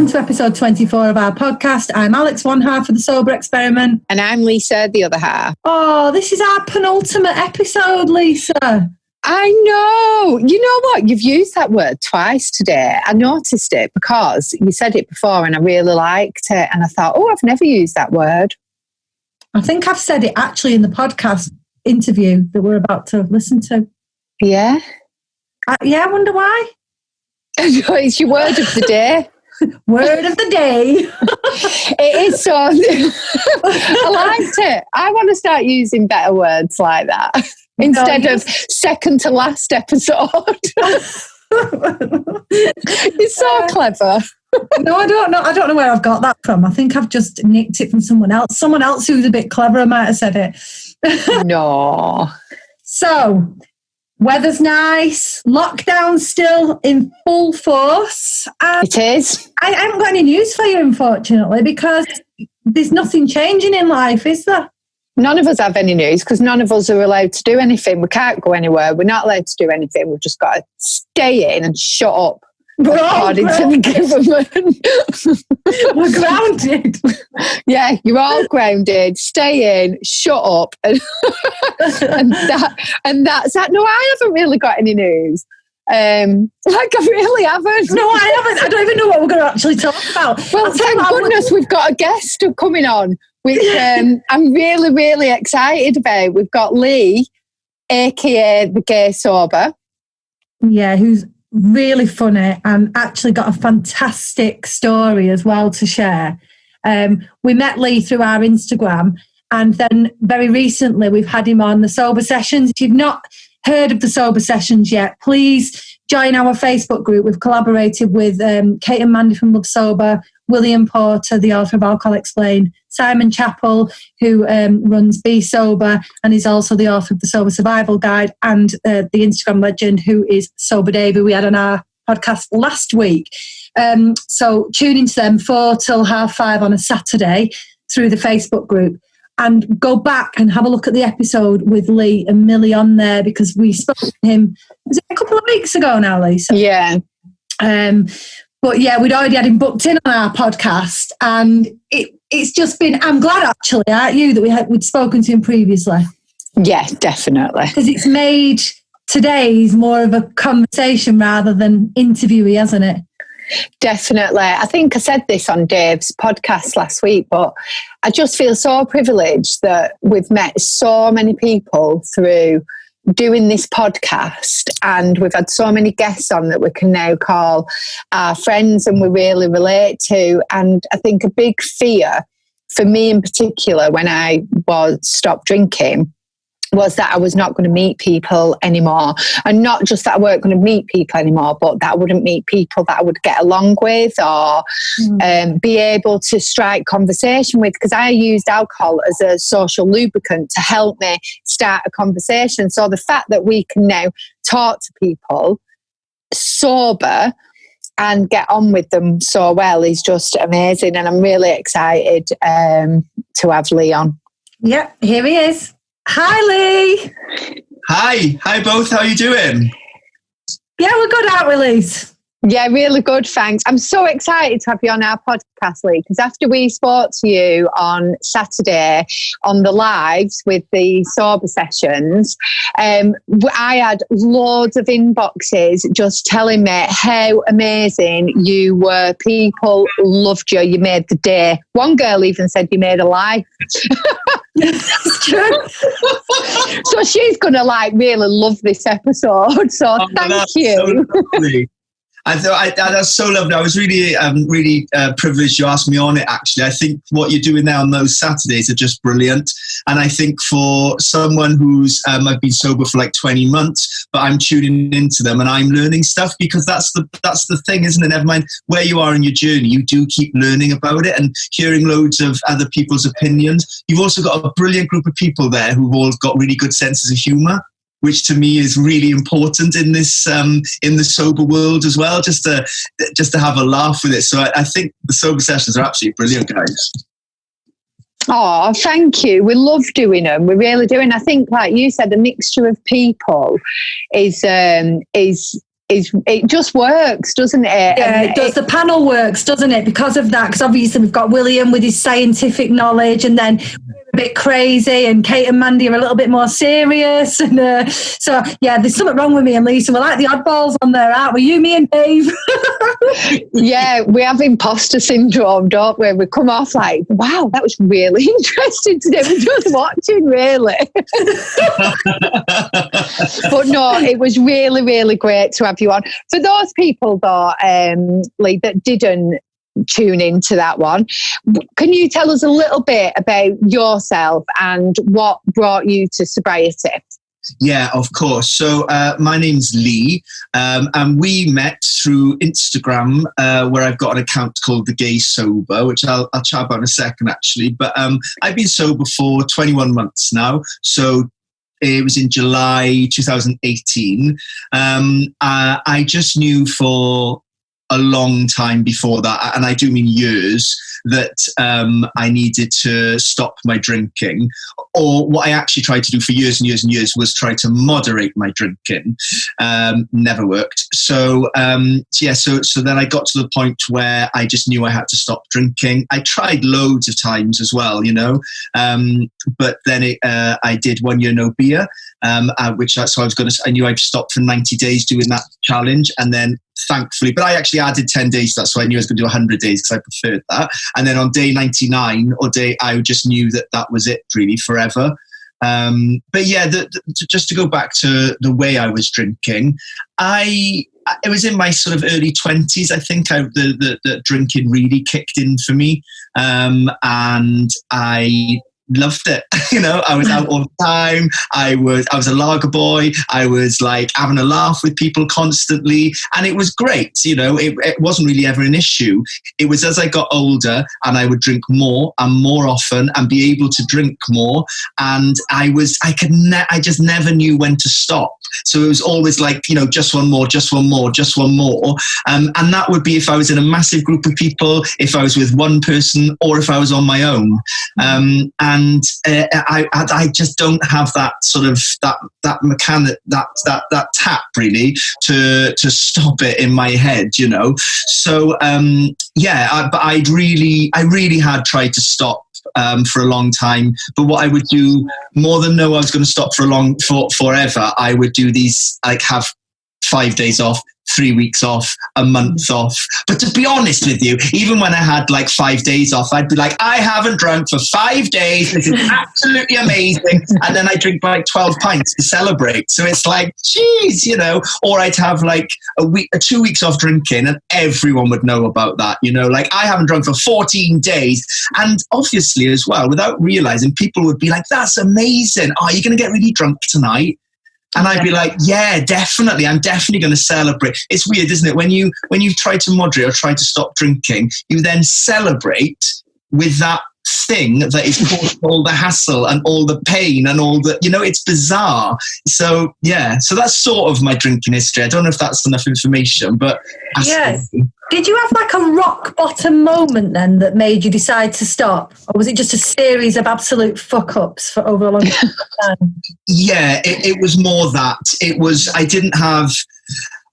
welcome to episode 24 of our podcast. I'm Alex, one half of the Sober Experiment. And I'm Lisa, the other half. Oh, this is our penultimate episode, Lisa. I know. You know what? You've used that word twice today. I noticed it because you said it before and I really liked it. And I thought, oh, I've never used that word. I think I've said it actually in the podcast interview that we're about to listen to. Yeah? I wonder why. It's your word of the day. Word of the day. It is so. I liked it. I want to start using better words like that instead of second to last episode. It's so clever. No, I don't know. I don't know where I've got that from. I think I've just nicked it from someone else. Someone else who's a bit cleverer might have said it. No. So, weather's nice. Lockdown's still in full force. It is. I haven't got any news for you, unfortunately, because there's nothing changing in life, is there? None of us have any news because none of us are allowed to do anything. We can't go anywhere. We're not allowed to do anything. We've just got to stay in and shut up. According to the government. We're grounded. Yeah, you're all grounded. Stay in, shut up. And that's that. No, I haven't really got any news. I really haven't. No, I haven't. I don't even know what we're going to actually talk about. Well, thank goodness we've got a guest coming on, which I'm really, really excited about. We've got Lee, aka the Gay Sober. Yeah, who's really funny and actually got a fantastic story as well to share. We met Lee through our Instagram, and then very recently we've had him on the Sober Sessions. If you've not heard of the Sober Sessions yet, please join our Facebook group. We've collaborated with Kate and Mandy from Love Sober, William Porter, the author of Alcohol Explained, Simon Chappell, who runs Be Sober and is also the author of the Sober Survival Guide, and the Instagram legend who is Sober Davey, we had on our podcast last week. So tune into them 4 till 5:30 on a Saturday through the Facebook group, and go back and have a look at the episode with Lee and Millie on there, because we spoke to him, was it a couple of weeks ago now, Lisa? Yeah. But yeah, we'd already had him booked in on our podcast, and it's just been, I'm glad actually, aren't you, that we'd spoken to him previously? Yeah, definitely. Because it's made today's more of a conversation rather than interviewee, hasn't it? Definitely. I think I said this on Dave's podcast last week, but I just feel so privileged that we've met so many people through doing this podcast, and we've had so many guests on that we can now call our friends and we really relate to. And I think a big fear for me in particular when I stopped drinking was that I was not going to meet people anymore. And not just that I weren't going to meet people anymore, but that I wouldn't meet people that I would get along with or be able to strike conversation with, because I used alcohol as a social lubricant to help me start a conversation. So the fact that we can now talk to people sober and get on with them so well is just amazing. And I'm really excited to have Lee on. Yeah, here he is. Hi, Lee. Hi both. How are you doing? Yeah, we're good, aren't we, Lise? Yeah, really good, thanks. I'm so excited to have you on our podcast, Lee, because after we spoke to you on Saturday on the lives with the Sober Sessions, I had loads of inboxes just telling me how amazing you were. People loved you. You made the day. One girl even said you made a life. That's true. So she's going to really love this episode. So thank you. So I thought that's so lovely. I was really privileged you asked me on it, actually. I think what you're doing there on those Saturdays are just brilliant. And I think for someone who's, I've been sober for like 20 months, but I'm tuning into them and I'm learning stuff, because that's the thing, isn't it? Never mind where you are in your journey, you do keep learning about it and hearing loads of other people's opinions. You've also got a brilliant group of people there who've all got really good senses of humour, which to me is really important in this in the sober world as well, just to have a laugh with it. So I think the Sober Sessions are absolutely brilliant, guys. Oh, thank you. We love doing them. We really do. And I think, like you said, a mixture of people is it just works, doesn't it? Yeah, it does. The panel works, doesn't it? Because of that, because obviously we've got William with his scientific knowledge, and then we're a bit crazy, and Kate and Mandy are a little bit more serious. And so, yeah, there's something wrong with me and Lisa. We're like the oddballs on there, aren't we? You, me and Dave. Yeah, we have imposter syndrome, don't we? We come off like, wow, that was really interesting today. We're just watching, really. But no, it was really, really great to have you on. For those people, though, Lee, that didn't tune into that one, can you tell us a little bit about yourself and what brought you to sobriety? Yeah, of course. So my name's Lee, and we met through Instagram, where I've got an account called The Gay Sober, which I'll chat about in a second, actually. But I've been sober for 21 months now. So it was in July 2018. I just knew for a long time before that, and I do mean years, that I needed to stop my drinking. Or what I actually tried to do for years and years and years was try to moderate my drinking. Never worked. So then I got to the point where I just knew I had to stop drinking. I tried loads of times as well, you know, but then I did 1 year no beer, I knew I'd stop for 90 days doing that challenge, and then thankfully, but I actually added 10 days to that, so I knew I was going to do 100 days because I preferred that. And then on day 99 I just knew that was it really forever. But yeah, just to go back to the way I was drinking, it was in my sort of early 20s, I think, the drinking really kicked in for me. And I loved it. You know, I was out all the time. I was a lager boy. I was like having a laugh with people constantly, and it was great. You know, it wasn't really ever an issue. It was as I got older and I would drink more and more often and be able to drink more, and I just never knew when to stop. So it was always like, you know, just one more, just one more, just one more. And that would be if I was in a massive group of people, if I was with one person, or if I was on my own. And I just don't have that sort of that mechanic, that tap really to stop it in my head, you know. So but I really had tried to stop for a long time. But what I would do, more than know I was going to stop forever, I would do these, like, have 5 days off, 3 weeks off, a month off. But to be honest with you, even when I had like 5 days off, I'd be like, I haven't drunk for 5 days. This is absolutely amazing. And then I drink like 12 pints to celebrate. So it's like, geez, you know, or I'd have like 2 weeks off drinking and everyone would know about that. You know, like, I haven't drunk for 14 days. And obviously as well, without realizing, people would be like, that's amazing. Are you going to get really drunk tonight? And I'd be like, yeah, definitely. I'm definitely going to celebrate. It's weird, isn't it? When you try to moderate or try to stop drinking, you then celebrate with that thing that is causing all the hassle and all the pain and all the, you know, it's bizarre. So yeah, so that's sort of my drinking history. I don't know if that's enough information, but yeah. Did you have like a rock bottom moment then that made you decide to stop? Or was it just a series of absolute fuck ups for over a long time? Yeah, it was more that. I didn't have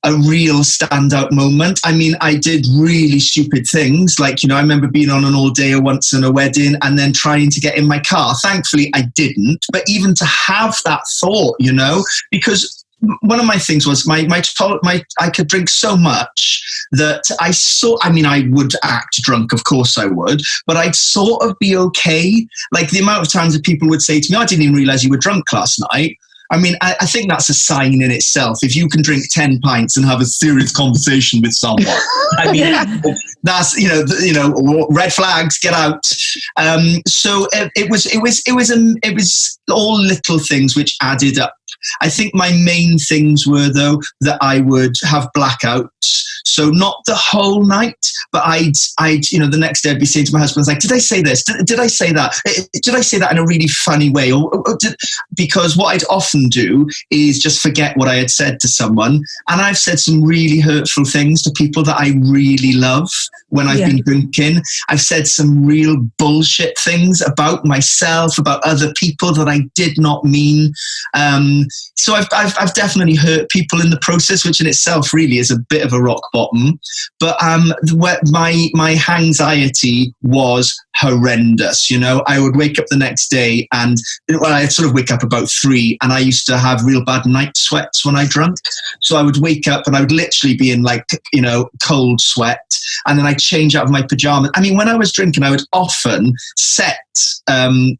a real standout moment. I mean, I did really stupid things. Like, you know, I remember being on an all-dayer once in a wedding and then trying to get in my car. Thankfully, I didn't. But even to have that thought, you know, because one of my things was I could drink so much that I would act drunk, of course I would, but I'd sort of be okay. Like, the amount of times that people would say to me, I didn't even realize you were drunk last night. I mean, I think that's a sign in itself. If you can drink 10 pints and have a serious conversation with someone, I mean, that's, you know, red flags, get out. So it was all little things which added up. I think my main things were, though, that I would have blackouts. So not the whole night, but I'd, you know, the next day I'd be saying to my husband, like, did I say this? Did I say that? Did I say that in a really funny way? Because what I'd often do is just forget what I had said to someone. And I've said some really hurtful things to people that I really love when I've been drinking. I've said some real bullshit things about myself, about other people that I did not mean. so I've definitely hurt people in the process, which in itself really is a bit of a rock bottom. But my anxiety was horrendous. You know, I would wake up the next day and I'd sort of wake up about 3, and I used to have real bad night sweats when I drank. So I would wake up and I would literally be in like, you know, cold sweat, and then I'd change out of my pajamas. I mean, when I was drinking, I would often set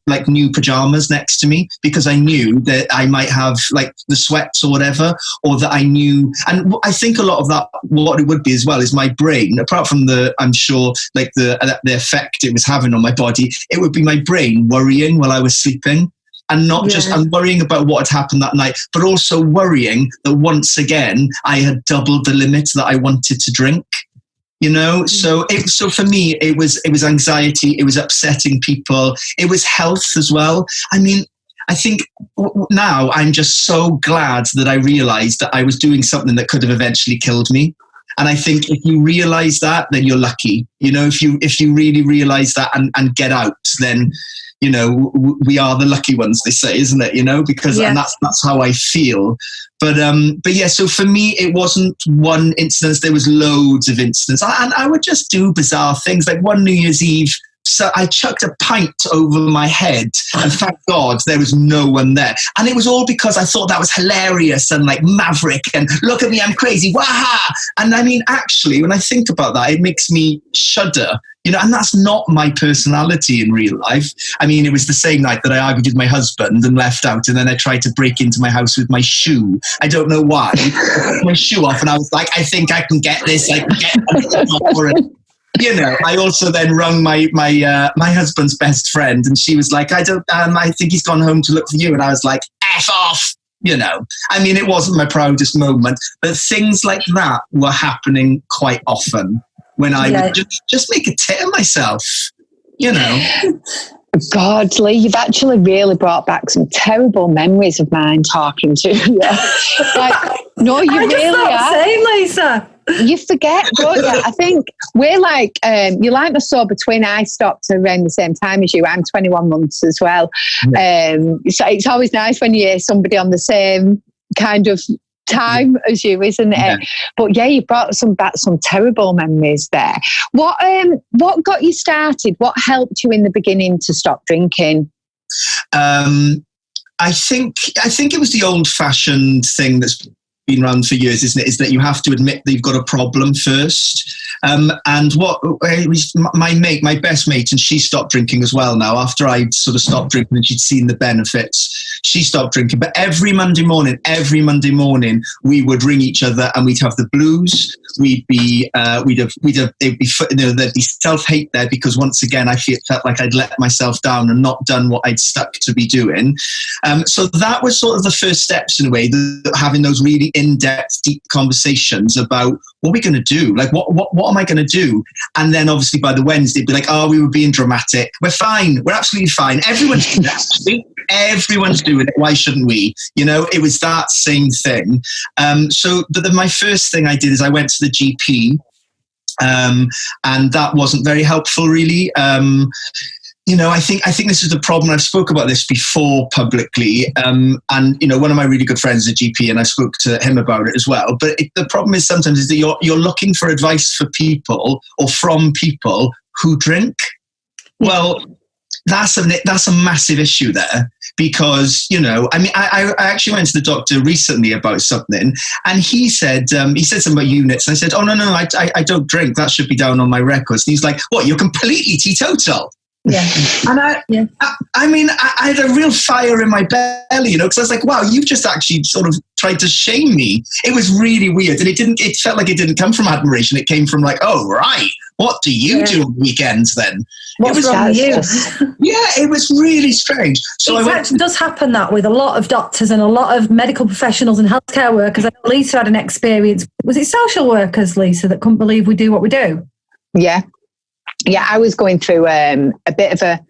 like new pajamas next to me because I knew that I might have like the sweats or whatever, or that I knew. And I think a lot of that, what it would be as well, is my brain, apart from I'm sure like the effect it was having on my body, it would be my brain worrying while I was sleeping. And not just, I'm worrying about what had happened that night, but also worrying that once again, I had doubled the limit that I wanted to drink. You know, so for me, it was anxiety, it was upsetting people, it was health as well. I mean, I think now I'm just so glad that I realized that I was doing something that could have eventually killed me. And I think if you realize that, then you're lucky. You know, if you really realize that and get out, then, you know, we are the lucky ones, they say, isn't it? You know, because and that's how I feel. But yeah, so for me, it wasn't one instance. There was loads of incidents. And I would just do bizarre things. Like one New Year's Eve, so I chucked a pint over my head, and thank God there was no one there. And it was all because I thought that was hilarious and like maverick and look at me, I'm crazy, waha! And I mean, actually, when I think about that, it makes me shudder. You know, and that's not my personality in real life. I mean, it was the same night that I argued with my husband and left out, and then I tried to break into my house with my shoe. I don't know why. I took my shoe off, and I was like, I think I can get this. I can get it. You know, I also then rung my husband's best friend, and she was like, I think he's gone home to look for you. And I was like, F off. You know, I mean, it wasn't my proudest moment, but things like that were happening quite often when I would just make a tit of myself, you know. God, Lee, you've actually really brought back some terrible memories of mine talking to you. Like, no, you really are. Same, Lisa. You forget, don't you? I think we're like, you're like my sober twin. I stopped around the same time as you. I'm 21 months as well. So it's always nice when you hear somebody on the same kind of time as you, isn't it? Yeah. But yeah, you brought back some terrible memories there. What got you started? What helped you in the beginning to stop drinking? I think it was the old-fashioned thing that's been around for years, isn't it? Is that you have to admit that you've got a problem first. And what my best mate, and she stopped drinking as well now. After I'd sort of stopped drinking and she'd seen the benefits, she stopped drinking. But every Monday morning, we would ring each other and we'd have the blues. There'd be self-hate there because once again, I felt like I'd let myself down and not done what I'd stuck to be doing. So that was sort of the first steps in a way, having those really in-depth, deep conversations about what are we going to do? Like, what am I going to do? And then obviously by the Wednesday, it'd be like, oh, we were being dramatic. We're fine. We're absolutely fine. Everyone's doing it. Everyone's doing it. Why shouldn't we? You know, it was that same thing. But my first thing I did is I went to the GP, and that wasn't very helpful, really. You know, I think this is the problem. I've spoke about this before publicly, and you know, one of my really good friends is a GP, and I spoke to him about it as well. But the problem is sometimes is that you're looking for advice for people or from people who drink. Well, that's a massive issue there, because, you know, I mean, I actually went to the doctor recently about something, and he said something about units. And I said, oh no, I don't drink. That should be down on my records. And he's like, what? You're completely teetotal. Yeah. And I mean, I had a real fire in my belly, you know, because I was like, wow, you've just actually sort of tried to shame me. It was really weird. And it felt like it didn't come from admiration. It came from like, oh, right. What do you do on weekends then? What's wrong with you? Yeah, it was really strange. So it does happen that with a lot of doctors and a lot of medical professionals and healthcare workers. I know Lisa had an experience. Was it social workers, Lisa, that couldn't believe we do what we do? Yeah. Yeah, I was going through a bit of a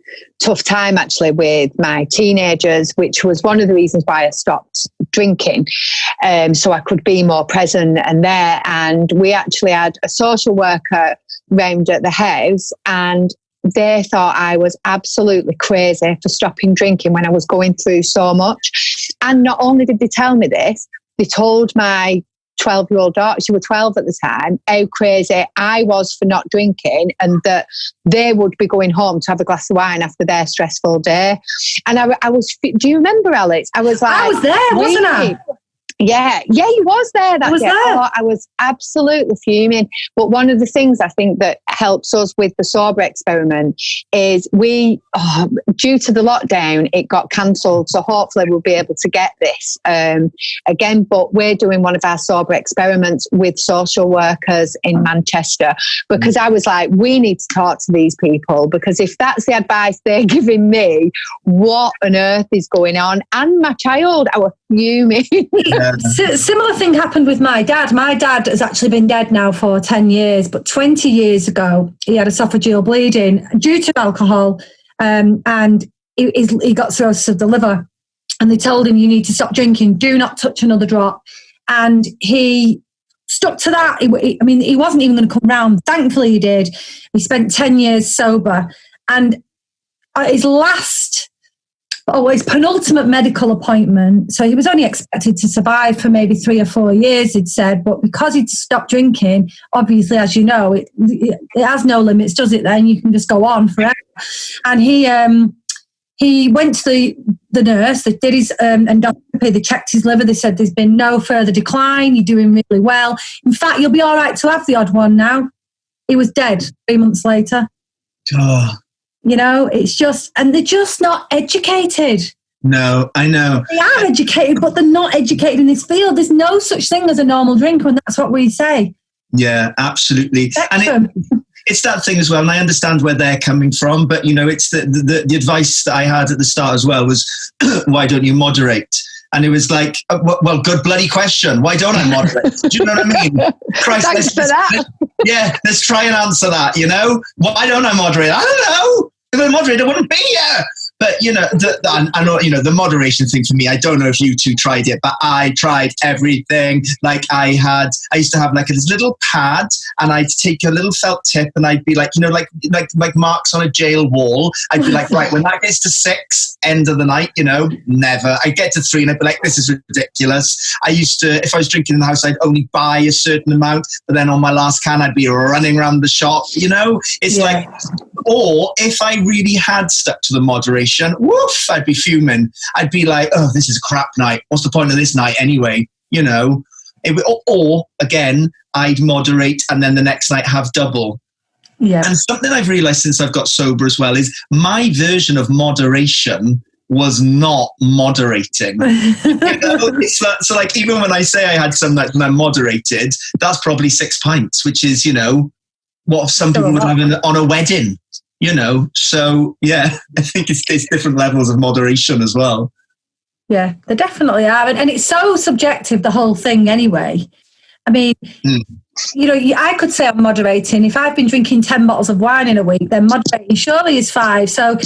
tough time actually with my teenagers, which was one of the reasons why I stopped drinking, so I could be more present and there. And we actually had a social worker round at the house, and they thought I was absolutely crazy for stopping drinking when I was going through so much. And not only did they tell me this, they told my 12-year-old daughter, she was 12 at the time, how crazy I was for not drinking, and that they would be going home to have a glass of wine after their stressful day. And I was, do you remember, Alex? I was like, I was there, wasn't I? Yeah, you was there that day. Oh, I was absolutely fuming. But one of the things I think that helps us with the sober experiment is due to the lockdown, it got cancelled. So hopefully we'll be able to get this again. But we're doing one of our sober experiments with social workers in Manchester, because I was like, we need to talk to these people, because if that's the advice they're giving me, what on earth is going on? And my child, I was fuming. Similar thing happened with my dad. My dad has actually been dead now for 10 years, but 20 years ago, he had esophageal bleeding due to alcohol, and he got cirrhosis of the liver. And they told him, you need to stop drinking, do not touch another drop. And he stuck to that. He wasn't even going to come round. Thankfully, he did. He spent 10 years sober. And his penultimate medical appointment, so he was only expected to survive for maybe 3 or 4 years, he'd said, but because he'd stopped drinking, obviously, as you know, it has no limits, does it then? You can just go on forever. And he went to the nurse, they did his endoscopy, they checked his liver, they said there's been no further decline, you're doing really well. In fact, you'll be all right to have the odd one now. He was dead 3 months later. Oh. You know, it's just, and they're just not educated. No, I know. They are educated, but they're not educated in this field. There's no such thing as a normal drinker, and that's what we say. Yeah, absolutely. Spectrum. And it's that thing as well, and I understand where they're coming from, but, you know, it's the advice that I had at the start as well was, why don't you moderate? And it was like, well, good bloody question. Why don't I moderate? Do you know what I mean? Christ, Thanks for that. Let's try and answer that, you know? Why don't I moderate? I don't know. If I moderate, I wouldn't be here. But, you know, I know, you know, the moderation thing for me, I don't know if you two tried it, but I tried everything. Like I used to have like this little pad, and I'd take a little felt tip, and I'd be like, you know, like marks on a jail wall. I'd be like, right, when that gets to 6, end of the night, you know, never. I'd get to 3 and I'd be like, this is ridiculous. I used to, if I was drinking in the house, I'd only buy a certain amount, but then on my last can, I'd be running around the shop, you know? It's like, or if I really had stuck to the moderation, woof, I'd be fuming. I'd be like, oh, this is a crap night. What's the point of this night anyway? You know? Or again, I'd moderate and then the next night have double. Yeah. And something I've realized since I've got sober as well is my version of moderation was not moderating. You know, so like even when I say I had some that I moderated, that's probably 6 pints, which is, you know, what some people would have on a wedding. You know, so yeah, I think it's different levels of moderation as well. Yeah, they definitely are. And it's so subjective, the whole thing anyway. I mean, you know, I could say I'm moderating. If I've been drinking 10 bottles of wine in a week, then moderating surely is 5. So,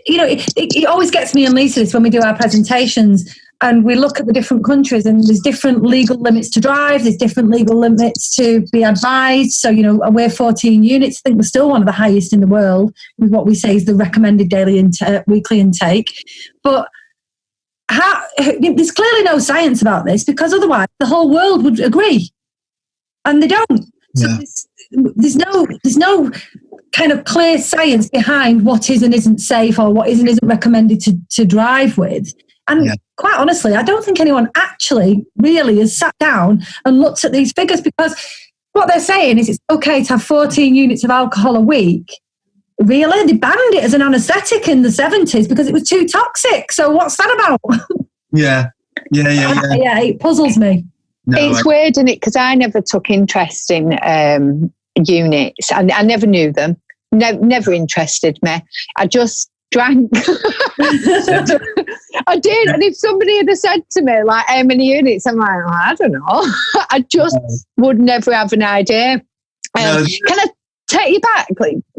you know, it always gets me and Lisa when we do our presentations and we look at the different countries, and there's different legal limits to drive, there's different legal limits to be advised. So, you know, we're 14 units. I think we're still one of the highest in the world with what we say is the recommended weekly intake. But there's clearly no science about this, because otherwise the whole world would agree. And they don't. So there's no kind of clear science behind what is and isn't safe, or what is and isn't recommended to drive with. And quite honestly, I don't think anyone actually really has sat down and looked at these figures, because what they're saying is it's okay to have 14 units of alcohol a week. Really? They banned it as an anaesthetic in the 70s because it was too toxic. So what's that about? Yeah, it puzzles me. No, it's weird, isn't it? Because I never took interest in units. I never knew them. Never interested me. I just drank. I did. And if somebody had said to me, like, how many units? I'm like, well, I don't know. I just would never have an idea. Can I take you back,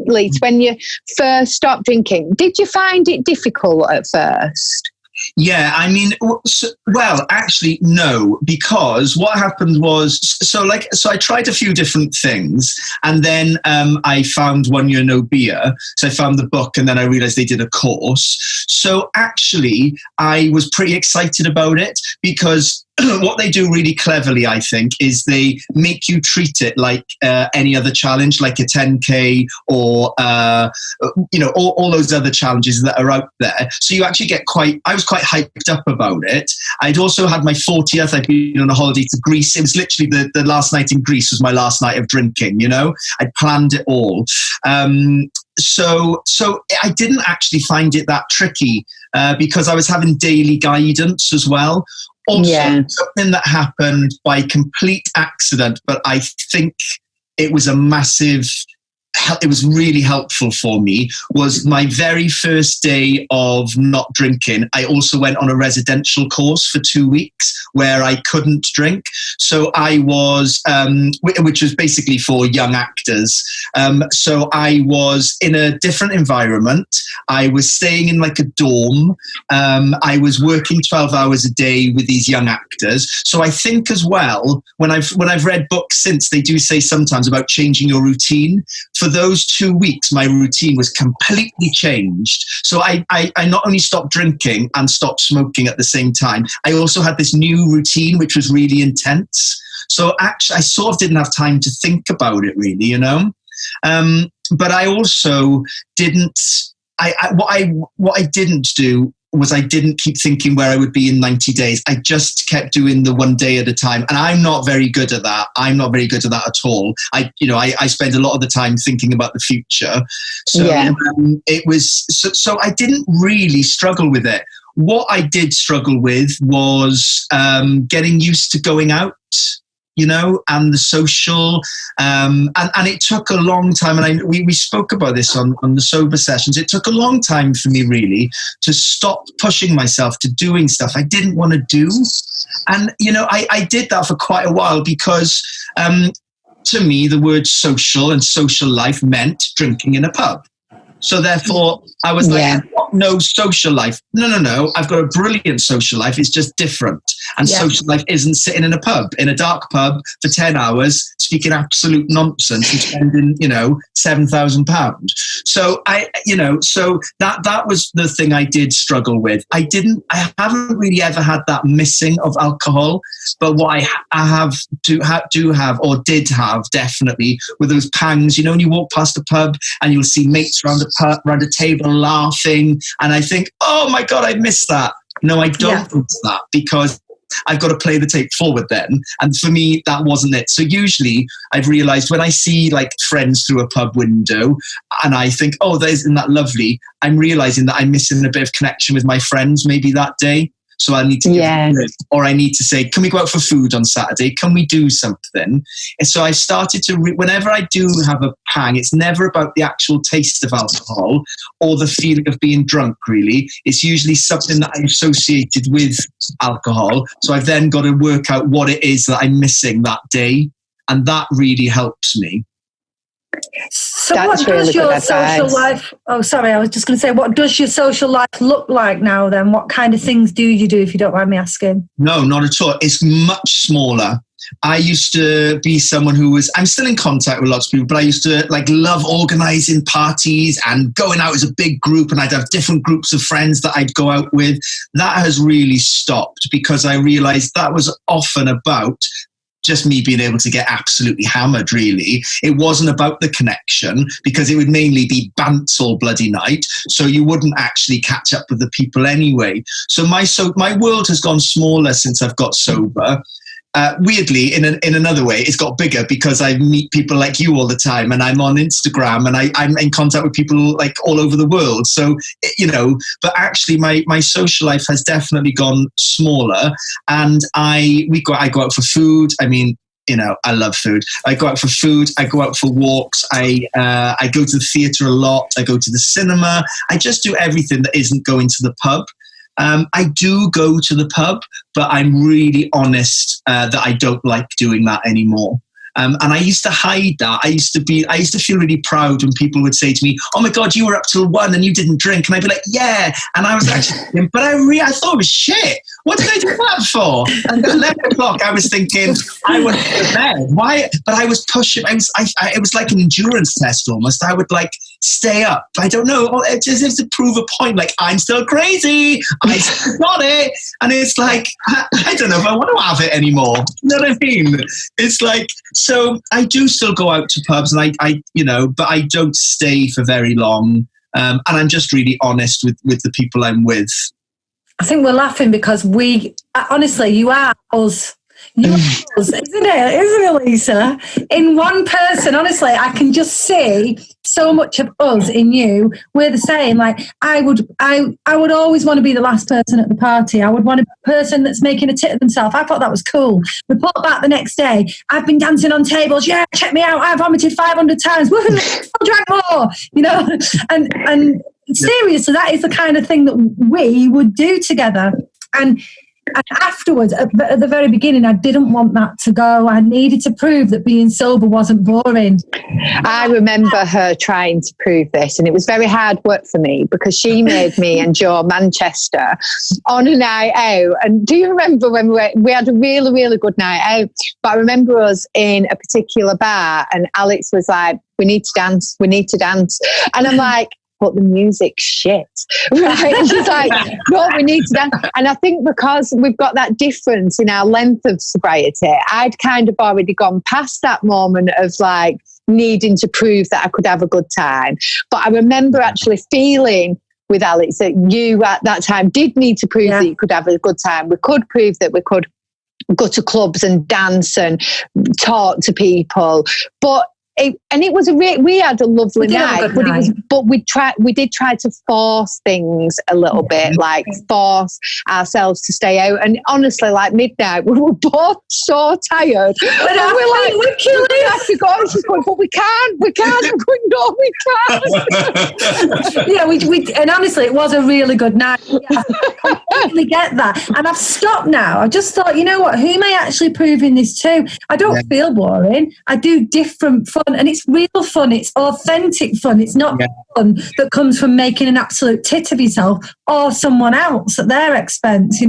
Lee, when you first stopped drinking? Did you find it difficult at first? Yeah, I mean, well, actually, no, because what happened was, so I tried a few different things, and then I found One Year No Beer. So I found the book, and then I realized they did a course. So actually, I was pretty excited about it because what they do really cleverly, I think, is they make you treat it like any other challenge, like a 10K or, all those other challenges that are out there. So you actually get I was quite hyped up about it. I'd also had my 40th. I'd been on a holiday to Greece. It was literally the last night in Greece was my last night of drinking, I'd planned it all. So I didn't actually find it that tricky because I was having daily guidance as well. Also, something that happened by complete accident, but I think it was it was really helpful for me, was my very first day of not drinking. I also went on a residential course for 2 weeks where I couldn't drink. So I was, which was basically for young actors. So I was in a different environment. I was staying in like a dorm. I was working 12 hours a day with these young actors. So I think as well, when I've read books since, they do say sometimes about changing your routine. For those 2 weeks, my routine was completely changed. So I not only stopped drinking and stopped smoking at the same time, I also had this new routine, which was really intense. So actually, I sort of didn't have time to think about it really, But I also didn't, what I didn't do was I didn't keep thinking where I would be in 90 days. I just kept doing the one day at a time. And I'm not very good at that. I'm not very good at that at all. I spend a lot of the time thinking about the future. So it was, so I didn't really struggle with it. What I did struggle with was getting used to going out, and the social, and it took a long time. And we spoke about this on the sober sessions. It took a long time for me really to stop pushing myself to doing stuff I didn't want to do. And, I did that for quite a while because to me, the word social and social life meant drinking in a pub. So therefore, I was like, I've got no social life. No. I've got a brilliant social life. It's just different. And social life isn't sitting in a pub, in a dark pub for 10 hours, speaking absolute nonsense and spending, £7,000. So so that was the thing I did struggle with. I haven't really ever had that missing of alcohol, but what I did have definitely were those pangs, when you walk past a pub and you'll see mates around a table laughing, and I think, oh my God, I missed that. No, I don't miss that because I've got to play the tape forward then. And for me, that wasn't it. So usually I've realized when I see like friends through a pub window and I think, oh, isn't that lovely? I'm realizing that I'm missing a bit of connection with my friends maybe that day. So I need to or I need to say, can we go out for food on Saturday? Can we do something? And so I started to, whenever I do have a pang, it's never about the actual taste of alcohol or the feeling of being drunk, really. It's usually something that I associated with alcohol. So I've then got to work out what it is that I'm missing that day. And that really helps me. So what does your social life, I was just going to say, what does your social life look like now then? What kind of things do you do, if you don't mind me asking? No, not at all. It's much smaller. I used to be someone I'm still in contact with lots of people, but I used to love organizing parties and going out as a big group, and I'd have different groups of friends that I'd go out with. That has really stopped because I realized that was often about just me being able to get absolutely hammered, really. It wasn't about the connection because it would mainly be bants all bloody night. So you wouldn't actually catch up with the people anyway. So my world has gone smaller since I've got sober. Weirdly, in another way, it's got bigger because I meet people like you all the time, and I'm on Instagram, and I'm in contact with people like all over the world. So, but actually my social life has definitely gone smaller, and I go out for food. I mean, I love food. I go out for food. I go out for walks. I go to the theatre a lot. I go to the cinema. I just do everything that isn't going to the pub. I do go to the pub, but I'm really honest that I don't like doing that anymore. And I used to hide that. I used to feel really proud when people would say to me, "Oh my God, you were up till 1 and you didn't drink." And I'd be like, "Yeah." And I was actually, but I thought it was shit. What did I do that for? And at 11 o'clock, I was thinking, I went to bed. Why? But I was pushing. It was like an endurance test almost. I would like stay up. I don't know. It's as if to prove a point. Like, I'm still crazy. I still got it. And it's like, I don't know if I want to have it anymore. You know what I mean? It's like, so I do still go out to pubs, and I but I don't stay for very long. And I'm just really honest with the people I'm with. I think we're laughing because honestly, you are us. You are us, isn't it, Lisa? In one person, honestly, I can just see so much of us in you. We're the same. Like, I would always want to be the last person at the party. I would want to be a person that's making a tit of themselves. I thought that was cool. Report back the next day. I've been dancing on tables. Yeah, check me out. I vomited 500 times. Woohoo! I drank more. And seriously, that is the kind of thing that we would do together. And afterwards, at the very beginning, I didn't want that to go. I needed to prove that being sober wasn't boring. I remember her trying to prove this, and it was very hard work for me because she made me and Joe Manchester on a night out. And do you remember when we had a really, really good night out? But I remember us in a particular bar, and Alex was like, we need to dance. And I'm like, but the music's shit, right? And she's like, no, we need to dance. And I think because we've got that difference in our length of sobriety, I'd kind of already gone past that moment of like needing to prove that I could have a good time. But I remember actually feeling with Alex that you at that time did need to prove that you could have a good time. We could prove that we could go to clubs and dance and talk to people. But it was we had a lovely night, we did try to force things a little bit, like force ourselves to stay out. And honestly, like midnight, we were both so tired. We're like, we're killing it. We have to go. She's going, but we can't. I'm going, no, we can't. Yeah, and honestly, it was a really good night. Yeah, I completely get that. And I've stopped now. I just thought, you know what? Who am I actually proving this to? I don't feel boring. I do different fun. And it's real fun. It's authentic fun. It's not fun that comes from making an absolute tit of yourself or someone else at their expense.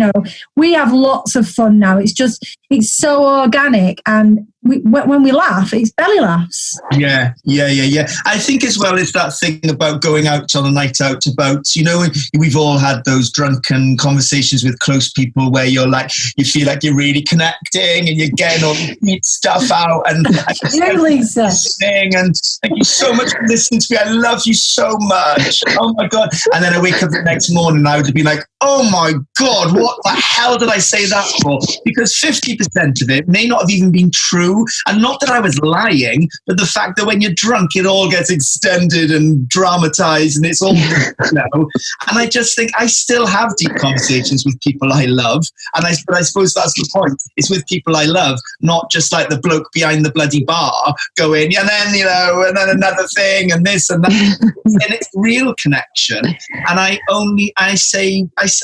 We have lots of fun now. It's so organic, and when we laugh, it's belly laughs. Yeah. I think as well it's that thing about going out on a night out, about, we've all had those drunken conversations with close people where you're like, you feel like you're really connecting and you're getting all the neat stuff out. And Lisa. And thank you so much for listening to me. I love you so much. Oh my God. And then I wake up the next morning and I would be like, oh my God, what the hell did I say that for? Because 50% of it may not have even been true. And not that I was lying, but the fact that when you're drunk, it all gets extended and dramatized and it's all, And I just think I still have deep conversations with people I love. But I suppose that's the point. It's with people I love, not just like the bloke behind the bloody bar going, and then, and then another thing and this and that. And it's real connection. And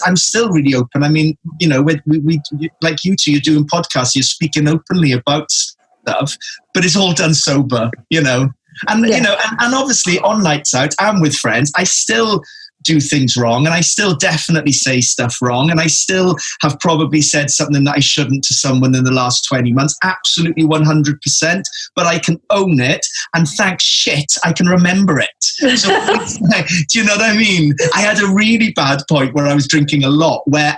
I'm still really open. I mean, we like you two, you're doing podcasts, you're speaking openly about stuff, but it's all done sober, And, and obviously on nights out and with friends, I still do things wrong, and I still definitely say stuff wrong, and I still have probably said something that I shouldn't to someone in the last 20 months, absolutely 100%, but I can own it, and thank shit I can remember it. So do you know what I mean? I had a really bad point where I was drinking a lot, where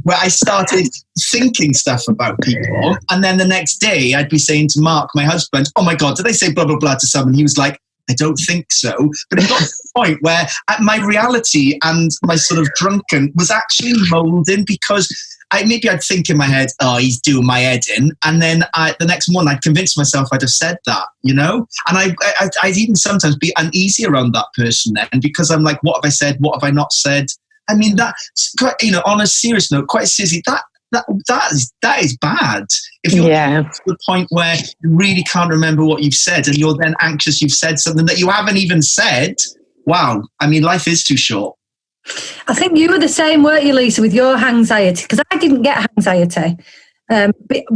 I started thinking stuff about people, and then the next day I'd be saying to Mark, my husband, oh my God, did I say blah blah blah to someone? He was like, I don't think so. But it got to the point where my reality and my sort of drunken was actually molding, because I'd think in my head, oh, he's doing my head in. And then the next morning I'd convince myself I'd have said that, And I'd even sometimes be uneasy around that person then, because I'm like, what have I said? What have I not said? I mean, that's quite, on a serious note, quite seriously, that is bad. If you're to the point where you really can't remember what you've said and you're then anxious you've said something that you haven't even said, wow. I mean, life is too short. I think you were the same, weren't you, Lisa, with your anxiety? Because I didn't get anxiety.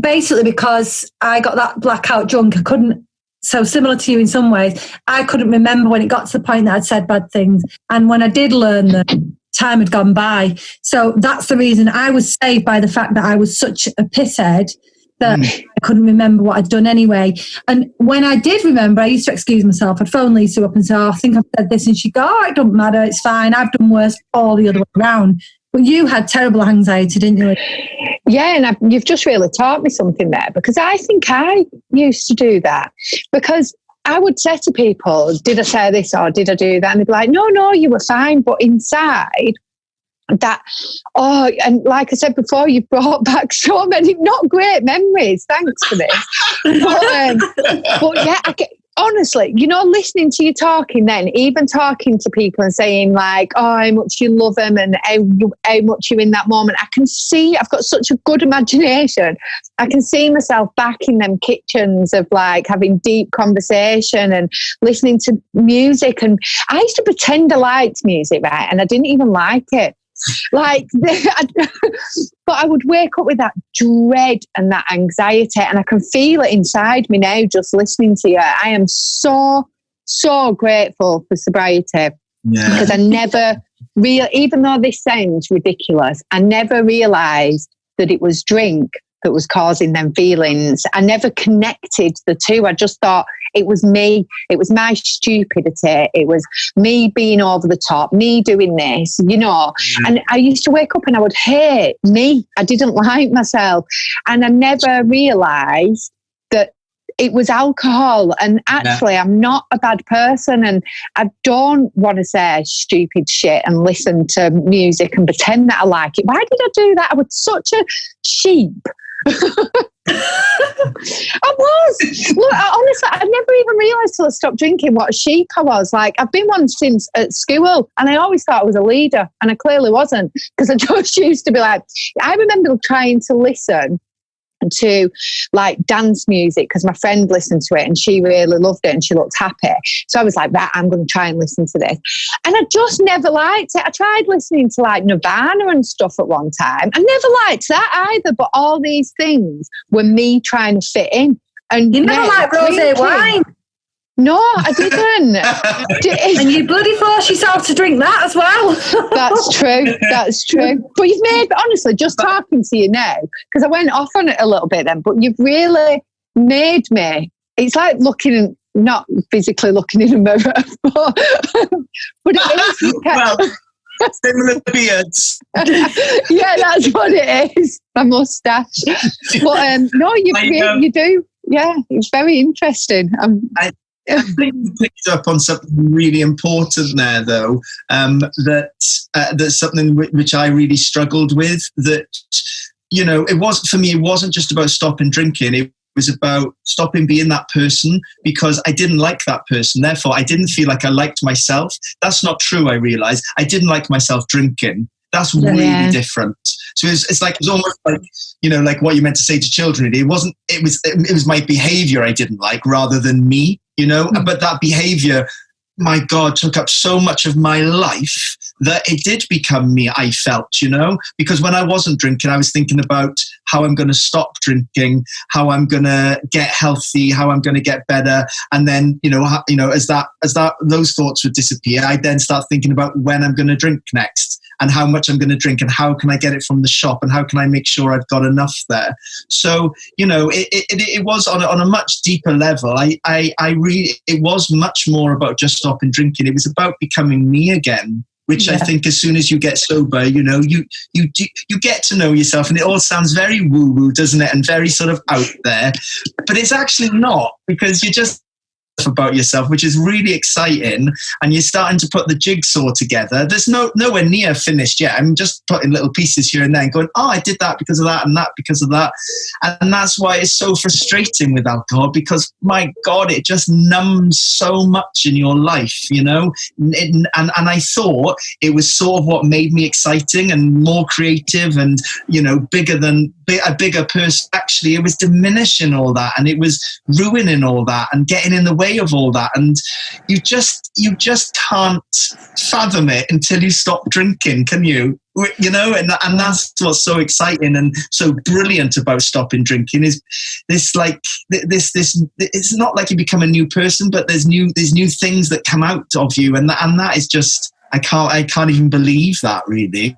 Basically because I got that blackout drunk, I couldn't, so similar to you in some ways, I couldn't remember when it got to the point that I'd said bad things. And when I did learn them, time had gone by. So that's the reason I was saved by the fact that I was such a pisshead that I couldn't remember what I'd done anyway. And when I did remember, I used to excuse myself. I'd phone Lisa up and say, I think I've said this. And she'd go, it doesn't matter, it's fine. I've done worse all the other way around. But you had terrible anxiety, didn't you? Yeah, and you've just really taught me something there, because I think I used to do that. Because I would say to people, did I say this or did I do that? And they'd be like, no, you were fine. But inside that, and like I said before, you've brought back so many not great memories. Thanks for this. But yeah, honestly, listening to you talking then, even talking to people and saying like, how much you love them and how much you're in that moment. I can see, I've got such a good imagination. I can see myself back in them kitchens of like having deep conversation and listening to music. And I used to pretend I liked music, right? And I didn't even like it. But I would wake up with that dread and that anxiety, and I can feel it inside me now just listening to you. I am so grateful for sobriety, because I never even though this sounds ridiculous, I never realised that it was drink that was causing them feelings. I never connected the two. I just thought it was me. It was my stupidity. It was me being over the top, me doing this, And I used to wake up and I would hate me. I didn't like myself. And I never realised that it was alcohol. And actually, I'm not a bad person. And I don't want to say stupid shit and listen to music and pretend that I like it. Why did I do that? I was such a sheep. I was. Look, honestly, I never even realised till I stopped drinking what a sheep I was. Like, I've been one since at school, and I always thought I was a leader, and I clearly wasn't, because I just used to be like, I remember trying to listen to like dance music because my friend listened to it and she really loved it and she looked happy. So I was like, right, I'm going to try and listen to this. And I just never liked it. I tried listening to like Nirvana and stuff at one time. I never liked that either. But all these things were me trying to fit in. And you never liked rosé wine. No, I didn't. And you bloody forced yourself to drink that as well. That's true. But you've made, honestly, just talking to you now, because I went off on it a little bit then, but you've really made me, it's like not physically looking in a mirror, but it is. Well, similar beards. Yeah, that's what it is. My moustache. But no, you do. Yeah, it's very interesting. I think you picked up on something really important there, though. That's something which I really struggled with. That it wasn't for me. It wasn't just about stopping drinking. It was about stopping being that person, because I didn't like that person. Therefore, I didn't feel like I liked myself. That's not true. I realized I didn't like myself drinking. That's really different. So it's almost like, like what you meant to say to children. It was my behavior I didn't like rather than me, but that behavior, my God, took up so much of my life that it did become me, I felt, because when I wasn't drinking, I was thinking about how I'm going to stop drinking, how I'm going to get healthy, how I'm going to get better. And then, as those thoughts would disappear, I then start thinking about when I'm going to drink next, and how much I'm going to drink, and how can I get it from the shop, and how can I make sure I've got enough there. So, it was on a much deeper level. It was much more about just stopping drinking. It was about becoming me again, which I think as soon as you get sober, you get to know yourself, and it all sounds very woo-woo, doesn't it? And very sort of out there, but it's actually not, because you just about yourself, which is really exciting, and you're starting to put the jigsaw together. There's nowhere near finished yet. I'm just putting little pieces here and there and going, I did that because of that and that because of that. And that's why it's so frustrating with alcohol, because my God, it just numbs so much in your life, and I thought it was sort of what made me exciting and more creative and a bigger person. Actually, it was diminishing all that, and it was ruining all that and getting in the way way of all that, and you just can't fathom it until you stop drinking, can you? You know, and that's what's so exciting and so brilliant about stopping drinking is this, like this. It's not like you become a new person, but there's new things that come out of you, and that is just, I can't even believe that, really.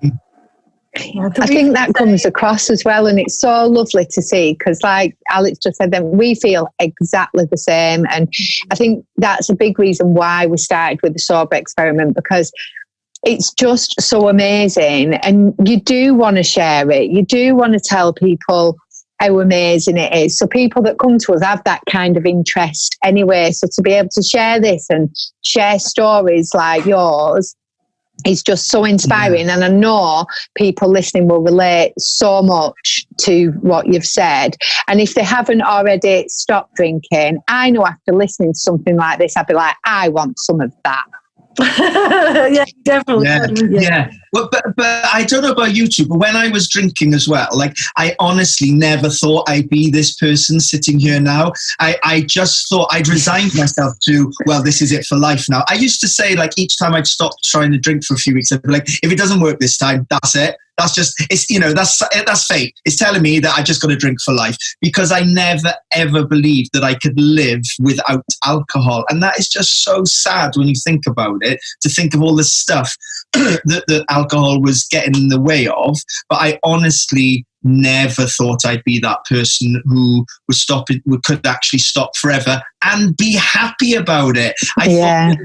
I think that comes across as well, and it's so lovely to see, because like Alex just said, then we feel exactly the same, and I think that's a big reason why we started with the sober experiment, because it's just so amazing, and you do want to share it. You do want to tell people how amazing it is. So people that come to us have that kind of interest anyway. So to be able to share this and share stories like yours, it's just so inspiring. And I know people listening will relate so much to what you've said. And if they haven't already stopped drinking, I know after listening to something like this, I'd be like, I want some of that. Yeah, definitely. Yeah. Well, but I don't know about you two, but when I was drinking as well, like I honestly never thought I'd be this person sitting here now. I just thought I'd resigned myself to, well, this is it for life now. I used to say, like, each time I'd stop trying to drink for a few weeks, I'd be like, if it doesn't work this time, that's it. That's just, it's, you know, that's fate. It's telling me that I just got to drink for life, because I never, ever believed that I could live without alcohol. And that is just so sad when you think about it, to think of all the stuff that alcohol was getting in the way of. But I honestly never thought I'd be that person who could actually stop forever and be happy about it. I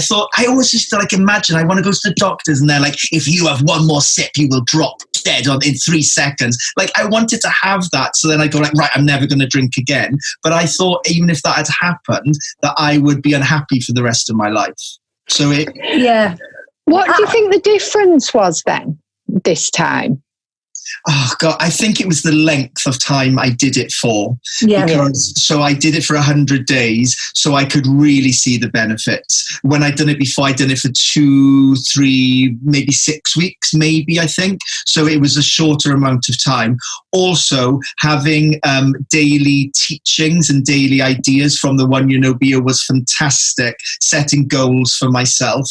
thought I always used to, like, imagine I want to go to the doctors and they're like, if you have one more sip, you will drop dead in 3 seconds. Like, I wanted to have that, so then I go like, right, I'm never going to drink again. But I thought even if that had happened, that I would be unhappy for the rest of my life. So what do you think the difference was then this time? Oh God, I think it was the length of time I did it for. So I did it for 100 days, so I could really see the benefits. When I'd done it before, I'd done it for 2, 3, maybe 6 weeks, maybe, I think. So it was a shorter amount of time. Also, having daily teachings and daily ideas from the One You Know Bio was fantastic, setting goals for myself.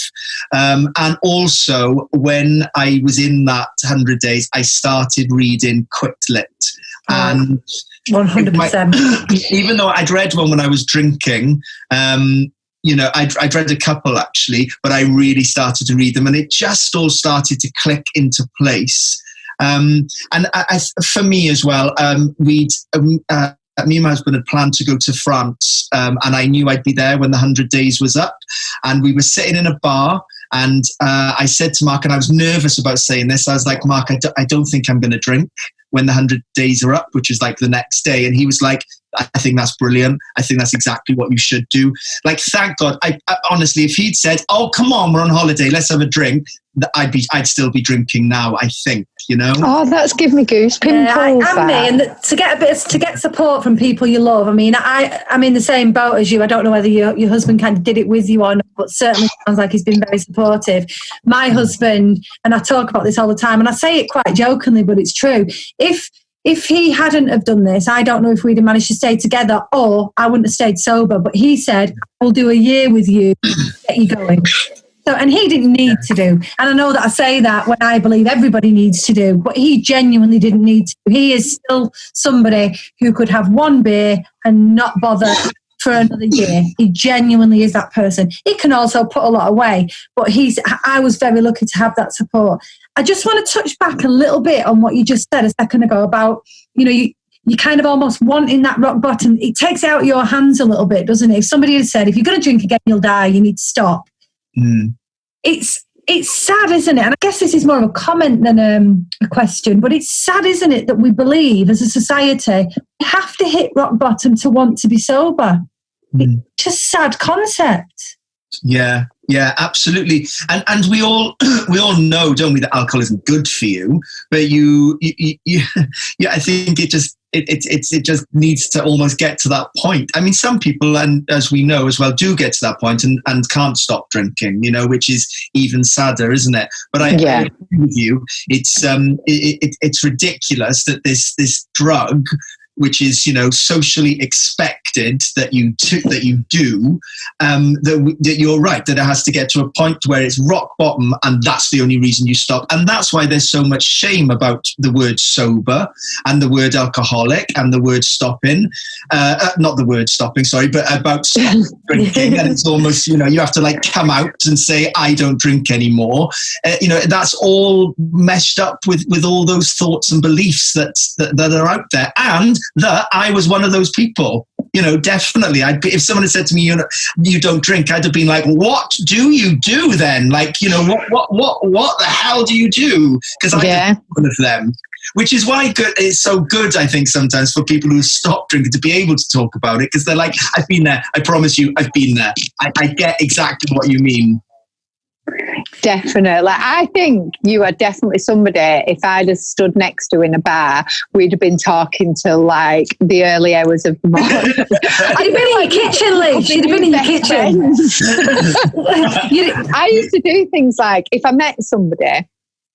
And also, when I was in that 100 days, I started reading Quit Lit. And 100%. Even though I'd read one when I was drinking, you know, I'd read a couple actually, but I really started to read them, and it just all started to click into place. And for me as well, me and my husband had planned to go to France, and I knew I'd be there when the 100 days was up. And we were sitting in a bar, and I said to Mark, and I was nervous about saying this, I was like, Mark, I don't think I'm going to drink when the 100 days are up, which is like the next day. And he was like, I think that's brilliant. I think that's exactly what you should do. Like, thank God. I honestly, if he'd said, oh, come on, we're on holiday, let's have a drink, I'd still be drinking now, I think, you know. Oh, that's given me goosebumps. And to get support from people you love. I mean, I'm in the same boat as you. I don't know whether your husband kind of did it with you or not, but certainly sounds like he's been very supportive. My husband, and I talk about this all the time, and I say it quite jokingly, but it's true. If he hadn't have done this, I don't know if we'd have managed to stay together, or I wouldn't have stayed sober. But he said, I'll do a year with you to get you going. So, and he didn't need to do. And I know that I say that when I believe everybody needs to do, but he genuinely didn't need to. He is still somebody who could have one beer and not bother for another year. He genuinely is that person. He can also put a lot away, but I was very lucky to have that support. I just want to touch back a little bit on what you just said a second ago about, you know, you kind of almost wanting that rock bottom. It takes it out of your hands a little bit, doesn't it? If somebody had said, if you're going to drink again, you'll die, you need to stop. It's sad, isn't it? And I guess this is more of a comment than a question, but it's sad, isn't it, that we believe as a society we have to hit rock bottom to want to be sober. It's just a sad concept. Yeah, absolutely. And we all know, don't we, that alcohol isn't good for you, but I think it just needs to almost get to that point. I mean, some people, and as we know as well, do get to that point and can't stop drinking, you know, which is even sadder, isn't it? But I agree with you. It's ridiculous that this drug, which is, you know, socially expected accepted that you do, that you're right, that it has to get to a point where it's rock bottom and that's the only reason you stop. And that's why there's so much shame about the word sober and the word alcoholic and the word stopping. Not the word stopping, sorry, but about drinking. And it's almost, you have to like come out and say, I don't drink anymore. That's all meshed up with all those thoughts and beliefs that are out there. And that I was one of those people. Definitely. If someone had said to me, you don't drink, I'd have been like, what do you do then? Like, what the hell do you do? Because I did one of them. Which is why it's so good, I think, sometimes for people who stop drinking to be able to talk about it, because they're like, I've been there. I promise you, I've been there. I get exactly what you mean. Definitely. I think you are definitely somebody, if I'd have stood next to in a bar, we'd have been talking till like the early hours of the morning. I'd have been in your kitchen, Lee. You'd have been in your kitchen. I used to do things like, if I met somebody,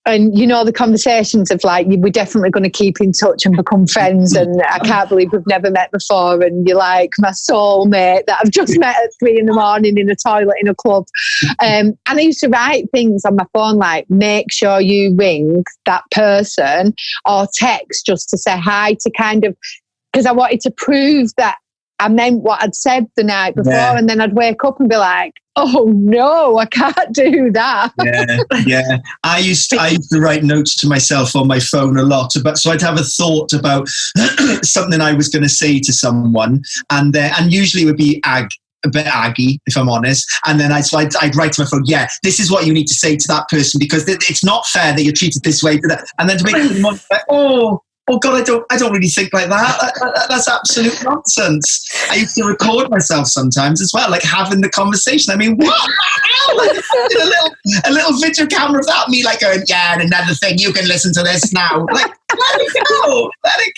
and the conversations of like, we're definitely going to keep in touch and become friends, and I can't believe we've never met before, and you're like my soulmate that I've just met at 3 a.m. in a toilet in a club. And I used to write things on my phone like, make sure you ring that person or text just to say hi, to kind of, because I wanted to prove that I meant what I'd said the night before. And then I'd wake up and be like, oh no, I can't do that. Yeah. I used to write notes to myself on my phone a lot, so I'd have a thought about something I was going to say to someone, and usually it would be a bit aggy, if I'm honest. And then I'd write to my phone, this is what you need to say to that person, because it's not fair that you're treated this way. And then to make it more like, oh God, I don't really think like that. That's absolute nonsense. I used to record myself sometimes as well, like having the conversation. I mean, what the hell? Like, a little video camera of that, me like going, and another thing, you can listen to this now. Like, let it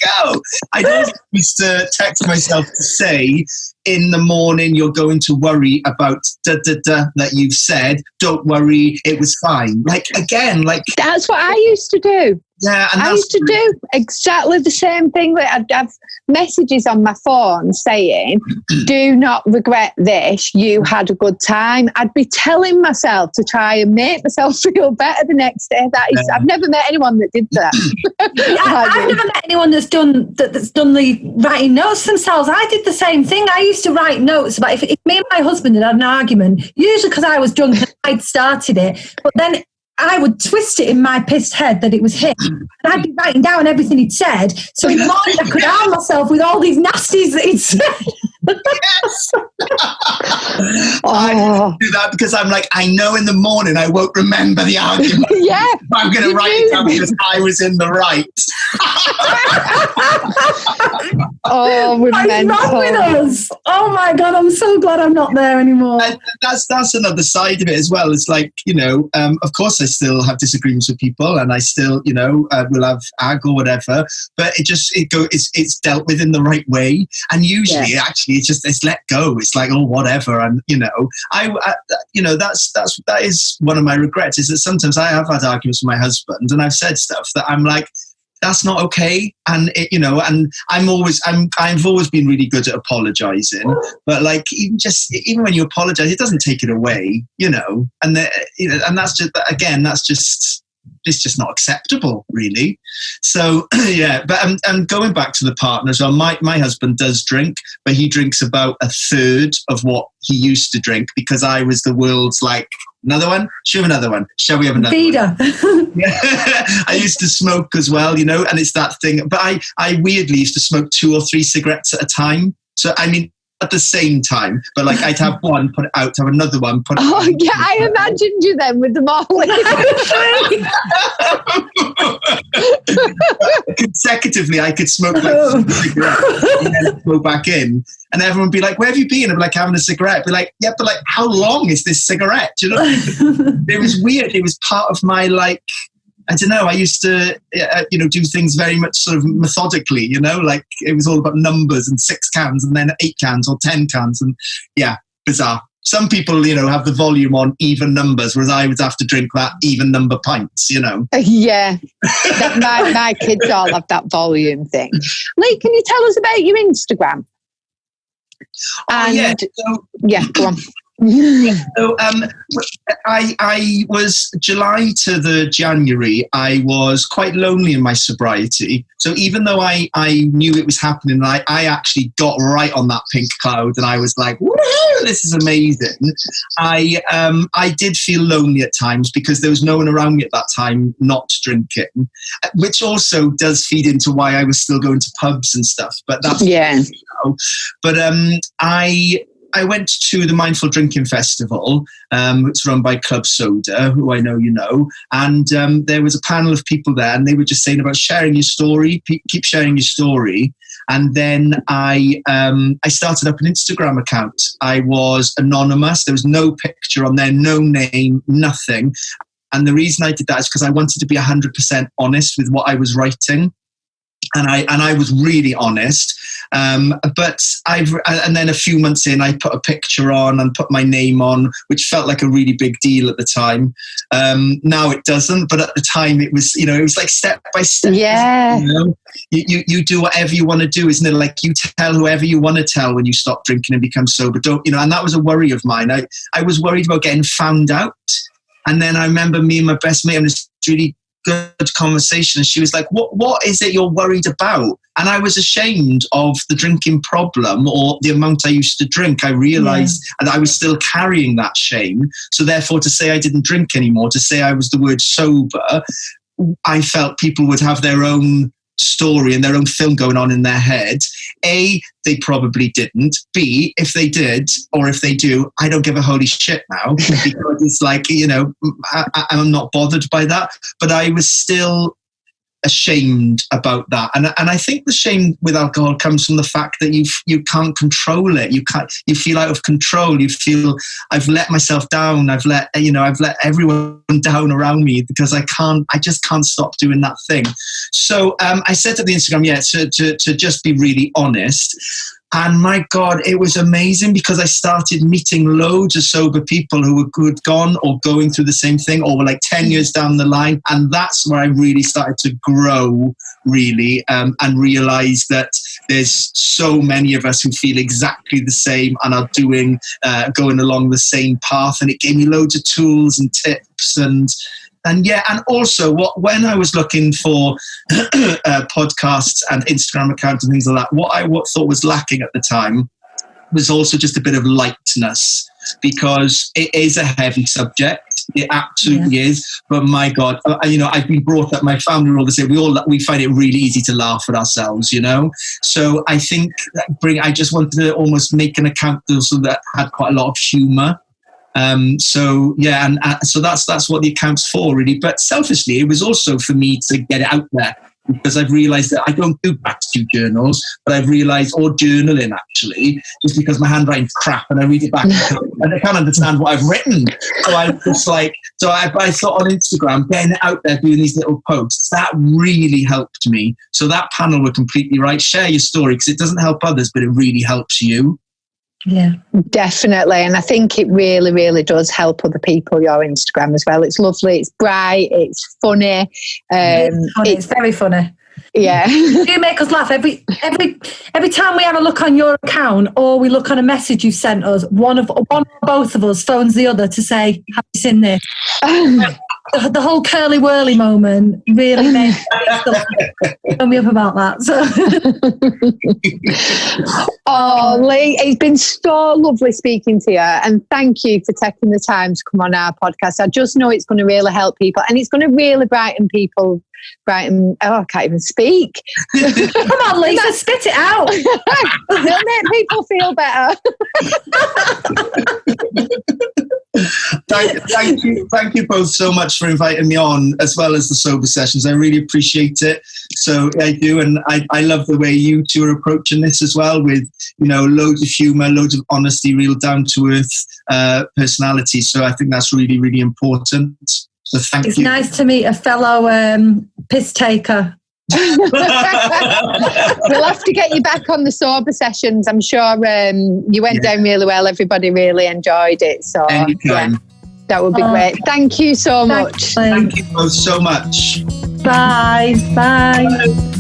go. I just used to text myself to say, in the morning, you're going to worry about that you've said. Don't worry, it was fine. Like, again, like... That's what I used to do. Yeah, and I used to do exactly the same thing. I'd have messages on my phone saying, do not regret this, you had a good time. I'd be telling myself to try and make myself feel better the next day. I've never met anyone that did that. I've never met anyone that's done the writing notes themselves. I did the same thing. I used to write notes about if me and my husband had an argument, usually because I was drunk and I'd started it, but then I would twist it in my pissed head that it was him. And I'd be writing down everything he'd said. So in the morning I could arm myself with all these nasties that he'd said. Yes. I do that because I'm like, I know in the morning I won't remember the argument. I'm going to write it down because I was in the right. We're what's wrong with us? Oh my God, I'm so glad I'm not there anymore. That's another side of it as well. It's like, of course I still have disagreements with people, and I still, will have ag or whatever, but it's dealt with in the right way. And usually actually it's let go. It's like, oh, whatever. And, that is one of my regrets, is that sometimes I have had arguments with my husband and I've said stuff that I'm like, that's not okay. And and I've always been really good at apologizing, but like, even when you apologize, it doesn't take it away, and and that's just, again, it's just not acceptable, really. So but I'm going back to the partner as well. My husband does drink, but he drinks about a third of what he used to drink, because I was the world's like, another one? Should we have another one? Shall we have another Feeder. one? I used to smoke as well, and it's that thing. But I weirdly used to smoke 2 or 3 cigarettes at a time. So, I mean, at the same time, but like I'd have one, put it out, have another one, put it out. Oh yeah, I imagined you then with them all. Consecutively, I could smoke like 3 cigarettes and then go back in, and everyone would be like, "Where have you been?" I'm like, having a cigarette. I'd be like, yeah, but like, how long is this cigarette? Do you know? It was weird. It was part of my like, I don't know, I used to, do things very much sort of methodically, like it was all about numbers and 6 cans and then 8 cans or 10 cans. And bizarre. Some people, have the volume on even numbers, whereas I would have to drink that even number pints, Yeah. My kids all have that volume thing. Lee, can you tell us about your Instagram? Go on. So I was July to the January, I was quite lonely in my sobriety. So even though I knew it was happening, I actually got right on that pink cloud and I was like, woohoo, this is amazing. I did feel lonely at times because there was no one around me at that time not drinking, which also does feed into why I was still going to pubs and stuff. But that's But I went to the Mindful Drinking Festival. It's run by Club Soda, who I know you know. And there was a panel of people there, and they were just saying about sharing your story, keep sharing your story. And then I started up an Instagram account. I was anonymous. There was no picture on there, no name, nothing. And the reason I did that is because I wanted to be 100% honest with what I was writing. And I was really honest, and then a few months in, I put a picture on and put my name on, which felt like a really big deal at the time. Now it doesn't, but at the time it was, it was like step by step. Yeah. You do whatever you want to do, isn't it? Like you tell whoever you want to tell when you stop drinking and become sober. And that was a worry of mine. I was worried about getting found out, and then I remember me and my best mate on this really good conversation, and she was like, what is it you're worried about? And I was ashamed of the drinking problem or the amount I used to drink. I realized that I was still carrying that shame. So therefore, to say I didn't drink anymore, to say I was the word sober, I felt people would have their own story and their own film going on in their head. A, they probably didn't. B, if they did, or if they do, I don't give a holy shit now, because it's like, I'm not bothered by that. But I was still ashamed about that, and I think the shame with alcohol comes from the fact that you can't control it. You feel out of control. You feel, I've let myself down. I've let everyone down around me because I just can't stop doing that thing. So I said to the Instagram, to just be really honest. And my God, it was amazing because I started meeting loads of sober people who had gone or going through the same thing, or were like 10 years down the line. And that's where I really started to grow, really, and realize that there's so many of us who feel exactly the same and are going along the same path. And it gave me loads of tools and tips and also when I was looking for podcasts and Instagram accounts and things like that, what I thought was lacking at the time was also just a bit of lightness, because it is a heavy subject. It absolutely is. But my God, I've been brought up, my family are all the same. We find it really easy to laugh at ourselves, So I think I just wanted to almost make an account also that had quite a lot of humour. So that's what the account's for, really. But selfishly, it was also for me to get it out there, because I've realised that I don't do gratitude journals, but I've realised, or journaling actually, just because my handwriting's crap and I read it back and I can't understand what I've written. So I just I thought on Instagram, getting it out there, doing these little posts, that really helped me. So that panel were completely right. Share your story, because it doesn't help others, but it really helps you. Yeah, definitely. And I think it really, really does help other people, your Instagram as well. It's lovely, it's bright, it's funny. It's very funny. Yeah. You make us laugh every time we have a look on your account, or we look on a message you sent us. One or both of us phones the other to say, have you seen this? The whole curly whirly moment really made me up about that. So. Oh, Lee, it's been so lovely speaking to you, and thank you for taking the time to come on our podcast. I just know it's going to really help people, and it's going to really brighten people. I can't even speak. Come on, Lisa, spit it out. It'll make people feel better. Thank you both so much for inviting me on, as well as the sober sessions. I really appreciate it. So I do, and I love the way you two are approaching this as well, with loads of humour, loads of honesty, real down to earth personality. So I think that's really, really important. So thank you. It's nice to meet a fellow piss taker. We'll have to get you back on the sober sessions. I'm sure you went down really well. Everybody really enjoyed it. So that would be great. Thank you so much. Thank you both so much. Bye. Bye.